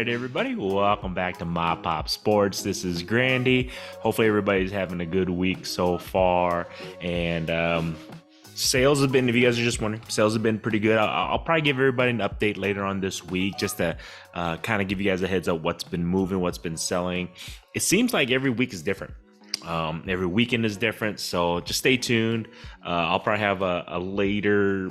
right, everybody, welcome back to MAPOP Sports. This is Grandy. Hopefully everybody's having a good week so far, and sales have been, if you guys are just wondering, sales have been pretty good. I'll probably give everybody an update later on this week, just to kind of give you guys a heads up what's been moving, what's been selling. It seems like every week is different. Every weekend is different, so just stay tuned. I'll probably have a later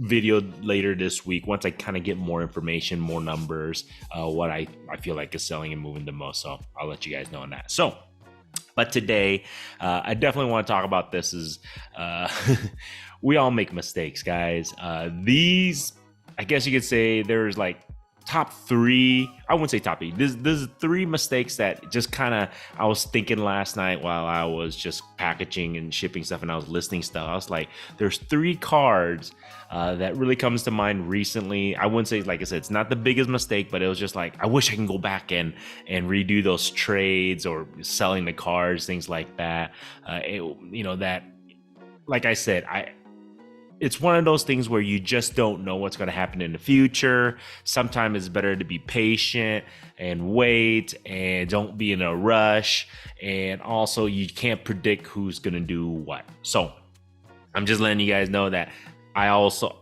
video later this week once I kind of get more information, more numbers, what I feel like is selling and moving the most. So I'll let you guys know on that. So, but today, I definitely want to talk about this. Is we all make mistakes, guys. These, I guess you could say, there's like top three. I wouldn't say top three. There's three mistakes that just kind of I was thinking last night while I was just packaging and shipping stuff and I was listing stuff. I was like, there's three cards that really comes to mind recently. I wouldn't say, like I said, it's not the biggest mistake, but it was just like, I wish I can go back and redo those trades or selling the cards, things like that. That, like I said, it's one of those things where you just don't know what's going to happen in the future. Sometimes it's better to be patient and wait and don't be in a rush. And also, you can't predict who's going to do what. So I'm just letting you guys know that I also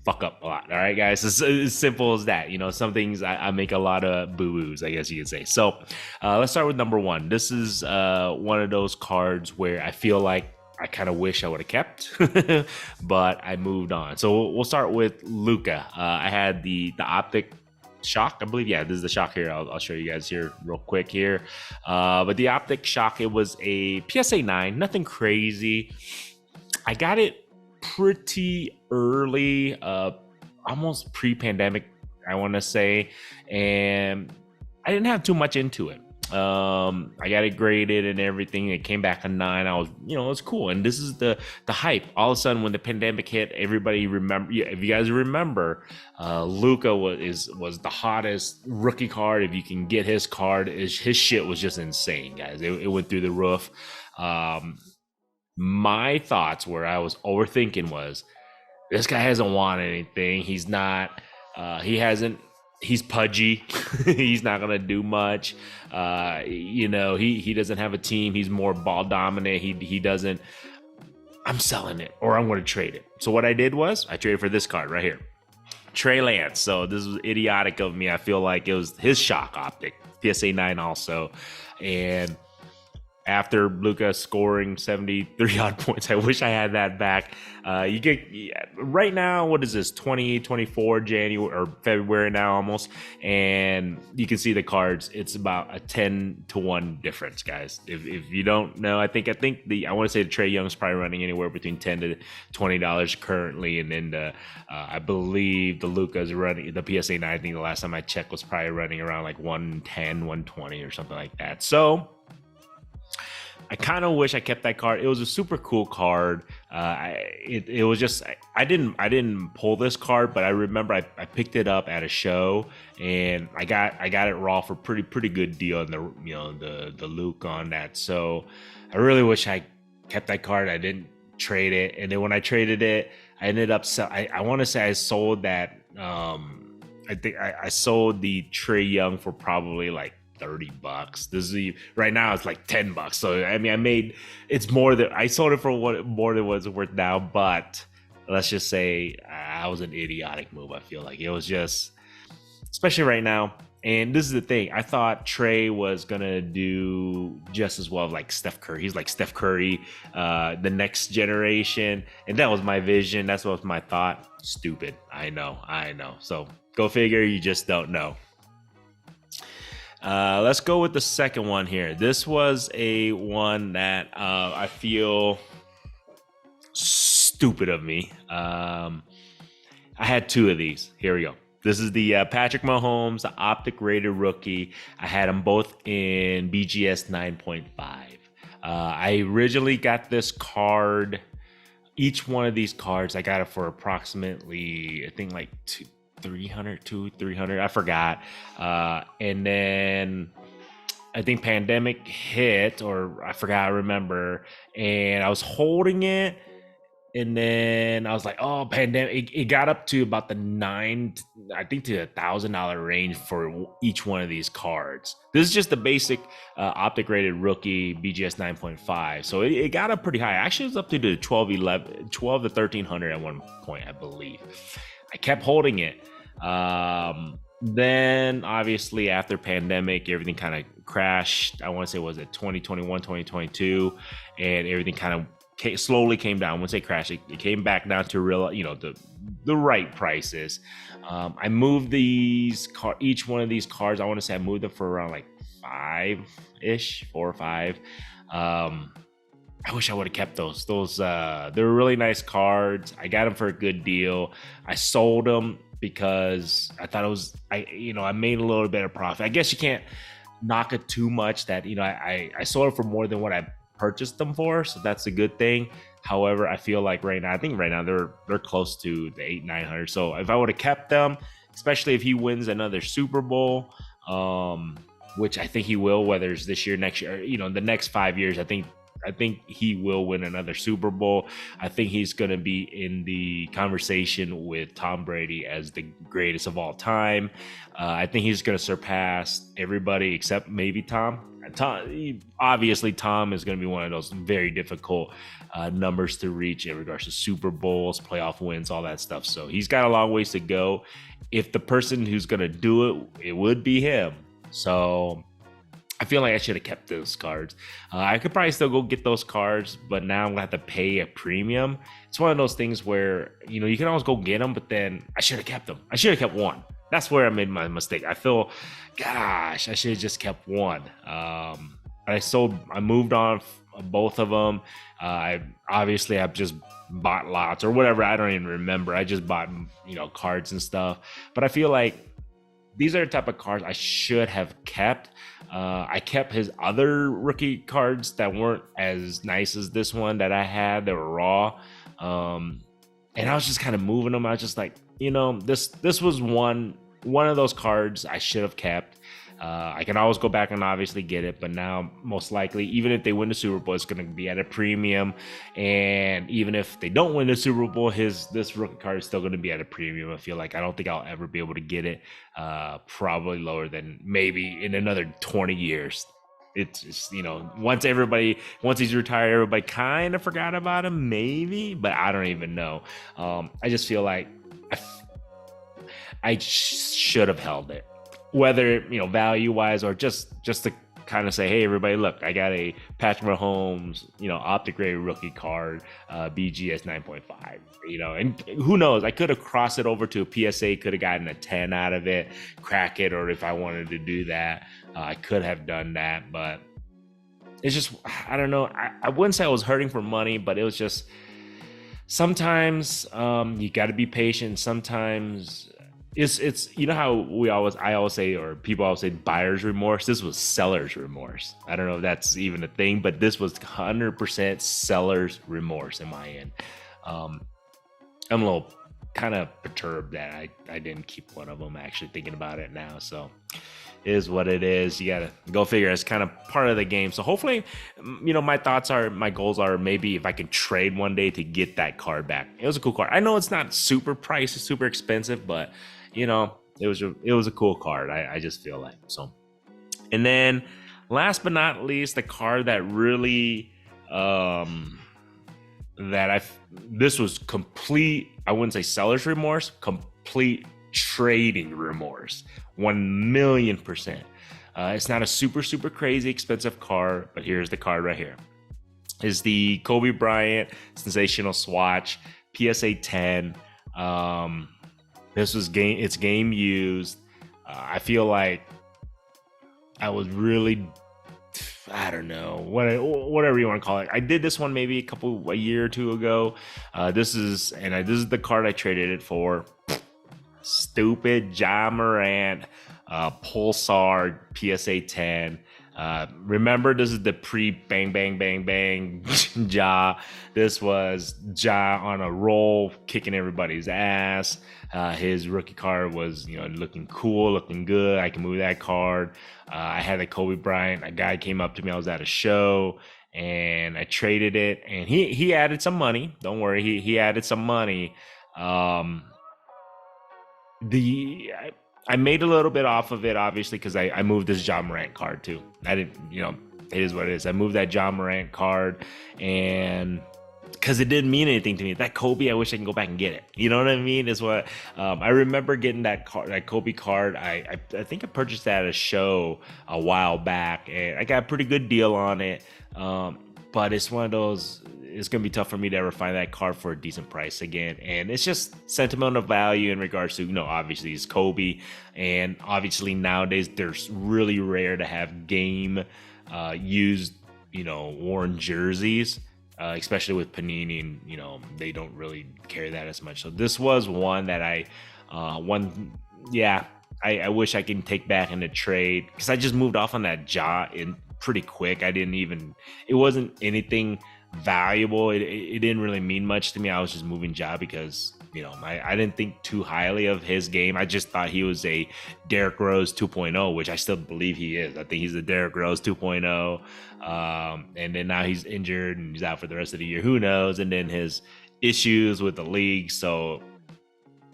fuck up a lot. All right, guys. It's as simple as that. Some things I make a lot of boo-boos, I guess you could say. So let's start with number one. This is one of those cards where I feel like I kind of wish I would have kept, but I moved on. So we'll start with Luka. I had the optic shock, I believe. Yeah, this is the shock here. I'll show you guys here real quick here. But the optic shock, it was a PSA 9, nothing crazy. I got it pretty early, almost pre-pandemic, I want to say, and I didn't have too much into it. I got it graded and everything. It came back a 9. I was, it was cool. And this is the hype. All of a sudden, when the pandemic hit, everybody remember. If you guys remember, Luka was the hottest rookie card. If you can get his card, his shit was just insane, guys. It went through the roof. My thoughts where I was overthinking was, this guy hasn't won anything. He's not. He's pudgy. He's not going to do much. He doesn't have a team. He's more ball dominant. He doesn't. I'm selling it or I'm going to trade it. So what I did was I traded for this card right here. Trey Lance. So this was idiotic of me. I feel like it was his shock optic. PSA 9 also. And after Luka scoring 73 odd points, I wish I had that back. You get right now, what is this, 24 January or February now almost, and you can see the cards. It's about a 10-1 difference, guys. If you don't know, I want to say the Trae Young's probably running anywhere between $10 to $20 currently, and then I believe the Luka's running the PSA 9. I think the last time I checked was probably running around like 110, 120 or something like that. So I kind of wish I kept that card. It was a super cool card. It was just I didn't pull this card, but I remember I picked it up at a show and I got it raw for pretty good deal on the Luke on that. So I really wish I kept that card. I didn't trade it, and then when I traded it, I ended up I want to say I sold that. I think I sold the Trae Young for probably like $30. This is right now it's like $10. So I mean, I made it's more than I sold it for more than what's worth now. But let's just say I was an idiotic move. I feel like it was just, especially right now. And this is the thing. I thought Trey was gonna do just as well like Steph Curry. He's like Steph Curry, the next generation, and that was my vision. That's what was my thought. Stupid. I know. So go figure. You just don't know. Let's go with the second one here. This was a one that I feel stupid of me. I had two of these. Here we go. This is the Patrick Mahomes, the optic rated rookie. I had them both in BGS 9.5. I originally got this card. Each one of these cards, I got it for approximately, I think like 300, I forgot. And then I think pandemic hit, or I forgot, I remember, and I was holding it And then I was like, oh, pandemic. It got up to about the I think to $1,000 range for each one of these cards. This is just the basic optic rated rookie BGS 9.5. So it got up pretty high. Actually, it was up to the 12 to 1300 at one point, I believe. I kept holding it. Then obviously after pandemic, everything kind of crashed. I want to say, was it 2021, 2022, and everything kind of slowly came down. I wouldn't say crash. It came back down to real, the right prices. I moved each one of these cards. I want to say I moved them for around like 4 or 5. I wish I would have kept those. They were really nice cards. I got them for a good deal. I sold them because I thought I made a little bit of profit. I guess you can't knock it too much that, I sold it for more than what I purchased them for, so that's a good thing. However, I feel like right now they're close to the 800-900. So if I would have kept them, especially if he wins another Super Bowl, which I think he will, whether it's this year, next year, the next 5 years, I think he will win another Super Bowl. I think he's going to be in the conversation with Tom Brady as the greatest of all time. I think he's going to surpass everybody except maybe Tom. Obviously, Tom is going to be one of those very difficult numbers to reach in regards to Super Bowls, playoff wins, all that stuff. So he's got a long ways to go. If the person who's going to do it, it would be him. So I feel like I should have kept those cards. I could probably still go get those cards, but now I'm going to have to pay a premium. It's one of those things where, you can always go get them, but then I should have kept them. I should have kept one. That's where I made my mistake. I feel, gosh, I should have just kept one. I moved on both of them. I've just bought lots or whatever. I don't even remember. I just bought, cards and stuff. But I feel like these are the type of cards I should have kept. I kept his other rookie cards that weren't as nice as this one that I had. They were raw. And I was just kind of moving them. I was just like, this was one of those cards I should have kept. I can always go back and obviously get it, but now most likely, even if they win the Super Bowl, it's going to be at a premium. And even if they don't win the Super Bowl, this rookie card is still going to be at a premium. I don't think I'll ever be able to get it. Probably lower than maybe in another 20 years. It's just, once he's retired, everybody kind of forgot about him, maybe, but I don't even know. I just feel like I should have held it, whether, value wise or just to kind of say, hey, everybody, look, I got a Patrick Mahomes, optic rated rookie card, BGS 9.5, and who knows, I could have crossed it over to a PSA, could have gotten a 10 out of it, crack it, or if I wanted to do that, I could have done that, but it's just, I don't know. I wouldn't say I was hurting for money, but it was just, sometimes you got to be patient. Sometimes it's how I always say, or people always say, buyer's remorse. This was seller's remorse. I don't know if that's even a thing, but this was 100% seller's remorse in my end. I'm a little kind of perturbed that I didn't keep one of them, actually thinking about it now. So it is what it is. You gotta go figure. It's kind of part of the game. So hopefully, my goals are maybe if I can trade one day to get that card back. It was a cool card. I know it's not super pricey, super expensive, but it was a cool card. I just feel like so. And then last but not least, the card that really this was complete, I wouldn't say seller's remorse, complete trading remorse, 1,000,000%. It's not a super crazy expensive card, but here's the card right here. Is the Kobe Bryant Sensational Swatch PSA 10. This was game used. I feel like I was really, I don't know, whatever you want to call it. I did this one maybe a year or two ago. This is the card I traded it for. Stupid Ja Morant Pulsar PSA 10. Remember, this is the pre-bang, bang, bang, bang Ja. This was Ja on a roll, kicking everybody's ass. His rookie card was, looking cool, looking good. I can move that card. I had a Kobe Bryant. A guy came up to me. I was at a show, and I traded it, and he added some money. Don't worry, he added some money. The I made a little bit off of it, obviously, because I moved this John Morant card too. I didn't, it is what it is. I moved that John Morant card, and because it didn't mean anything to me. That Kobe, I wish I can go back and get it. You know what I mean? Is what I remember getting that Kobe card. I think I purchased that at a show a while back, and I got a pretty good deal on it. But it's one of those. It's gonna be tough for me to ever find that card for a decent price again, and it's just sentimental value in regards to obviously it's Kobe, and obviously nowadays there's really rare to have game used worn jerseys. Especially with Panini, and they don't really carry that as much. So this was one that I wish I can take back in the trade, because I just moved off on that Ja in pretty quick. It wasn't anything valuable. It didn't really mean much to me. I was just moving Ja because I didn't think too highly of his game. I just thought he was a Derrick Rose 2.0, which I still believe he is. I think he's a Derrick Rose 2.0. And then now he's injured and he's out for the rest of the year. Who knows? And then his issues with the league. So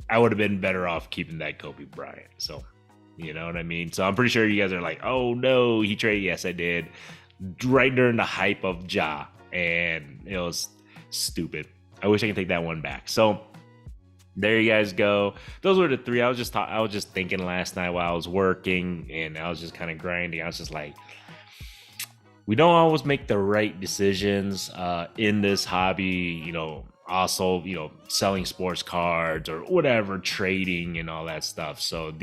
I would have been better off keeping that Kobe Bryant. So, you know what I mean? So I'm pretty sure you guys are like, oh no, he traded. Yes, I did. Right during the hype of Ja. And it was stupid. I wish I could take that one back. So there you guys go. Those were the three. I was just thinking last night while I was working, and I was just kind of grinding. I was just like, we don't always make the right decisions in this hobby, also, selling sports cards or whatever, trading and all that stuff. So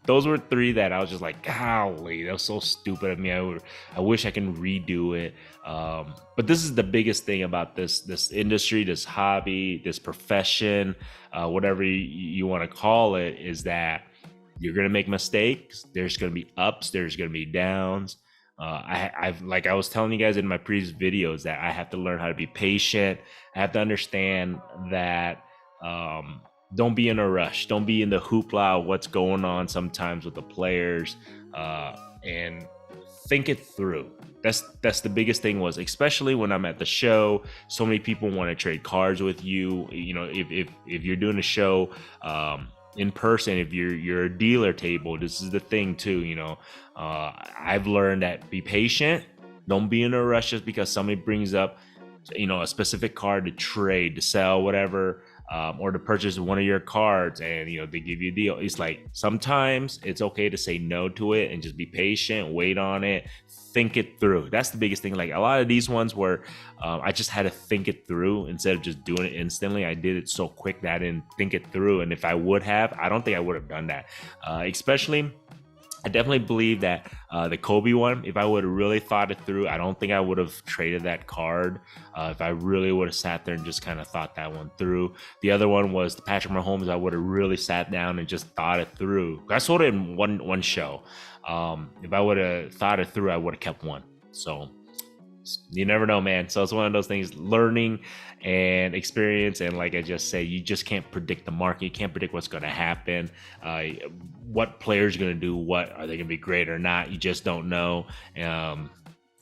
those were three that I was just like, golly, that was so stupid of me. I wish I can redo it. But this is the biggest thing about this industry, this hobby, this profession, whatever you want to call it, is that you're going to make mistakes. There's going to be ups. There's going to be downs. I've like I was telling you guys in my previous videos, that I have to learn how to be patient. I have to understand that don't be in a rush. Don't be in the hoopla of what's going on sometimes with the players, and think it through. That's the biggest thing, was especially when I'm at the show, so many people want to trade cards with you. If you're doing a show in person, if you're a dealer table, this is the thing too. I've learned that be patient. Don't be in a rush just because somebody brings up a specific card to trade, to sell, whatever, or to purchase one of your cards, and they give you a deal. It's like sometimes it's okay to say no to it and just be patient, wait on it, think it through. That's the biggest thing. Like a lot of these ones where I just had to think it through instead of just doing it instantly. I did it so quick that I didn't think it through, and if I would have, I don't think I would have done that. Especially, I definitely believe that the Kobe one, if I would have really thought it through, I don't think I would have traded that card. If I really would have sat there and just kind of thought that one through. The other one was the Patrick Mahomes. I would have really sat down and just thought it through. I sold it in one show. If I would have thought it through, I would have kept one. So you never know, man. So it's one of those things, learning and experience. And like I just said, you just can't predict the market. You can't predict what's going to happen. What players are going to do, what are they going to be great or not? You just don't know.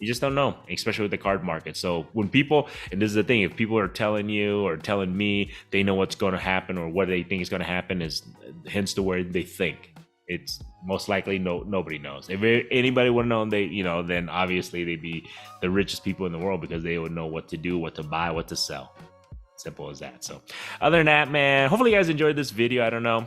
You just don't know, especially with the card market. So when people, and this is the thing, if people are telling you or telling me they know what's going to happen or what they think is going to happen, is hence to where they think. It's most likely nobody knows. If anybody would have known, then obviously they'd be the richest people in the world, because they would know what to do, what to buy, what to sell. Simple as that. So other than that, man, hopefully you guys enjoyed this video. I don't know.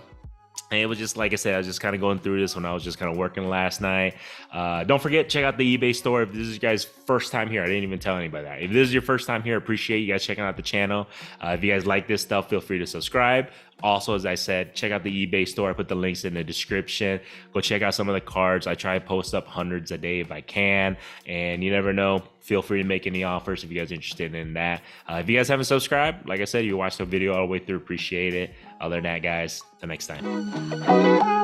And it was just, like I said, I was just kind of going through this when I was just kind of working last night. Don't forget, check out the eBay store. If this is you guys' first time here, I didn't even tell anybody that. If this is your first time here, appreciate you guys checking out the channel. If you guys like this stuff, feel free to subscribe. Also, as I said, check out the eBay store. I put the links in the description. Go check out some of the cards. I try to post up hundreds a day if I can. And you never know. Feel free to make any offers if you guys are interested in that. If you guys haven't subscribed, like I said, you watched the video all the way through, appreciate it. Other than that, guys, till next time.